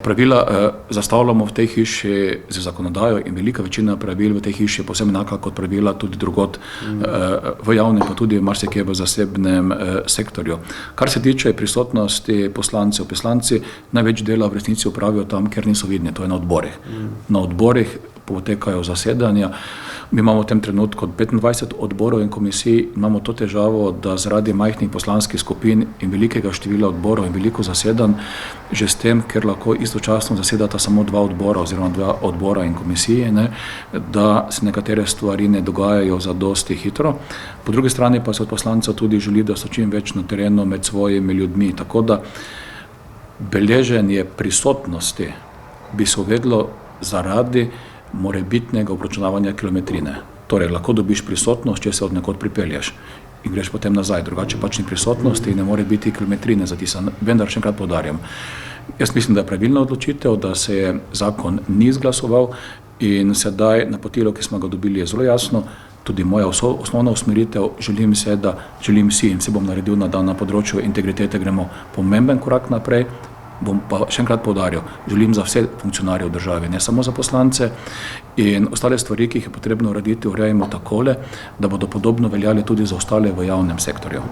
Pravila zastavljamo v tej hiši z zakonodajo in velika večina pravil v tej hiši je povsem enaka kot pravila tudi drugod v javnem, pa tudi marsikje v zasebnem sektorju. Kar se tiče prisotnosti poslancev, poslanci največ dela v resnici opravijo tam, kjer niso vidni, to je na odborih. Na odborih potekajo zasedanja. Mi imamo v tem trenutku 25 odborov in komisij, imamo to težavo, da zaradi majhnih poslanskih skupin in velikega števila odborov in veliko zasedanj, že s tem, ker lahko istočasno zasedata samo 2 odbora oziroma 2 odbora in komisije, da se nekatere stvari ne dogajajo zadosti hitro. Po drugi strani pa se od poslancev tudi želi, da so čim več na terenu med svojimi ljudmi. Tako da beleženje prisotnosti bi se uvedlo zaradi morebitnega obračunavanja kilometrine. Torej, lahko dobiš prisotnost, če se od nekod pripelješ in greš potem nazaj. Drugače pač ni prisotnosti in ne more biti kilometrine zatisane. Vendar še enkrat poudarjam. Jaz mislim, da je pravilna odločitev, da se je zakon ni izglasoval in sedaj napotilo, ki smo ga dobili, je zelo jasno. Tudi moja osnovna usmeritev, želim si in se bom naredil na področju integritete, gremo pomemben korak naprej. Bom pa še enkrat poudaril, želim za vse funkcionarje v državi, ne samo za poslance in ostale stvari, ki jih je potrebno urediti, urejamo takole, da bodo podobno veljali tudi za ostale v javnem sektorju.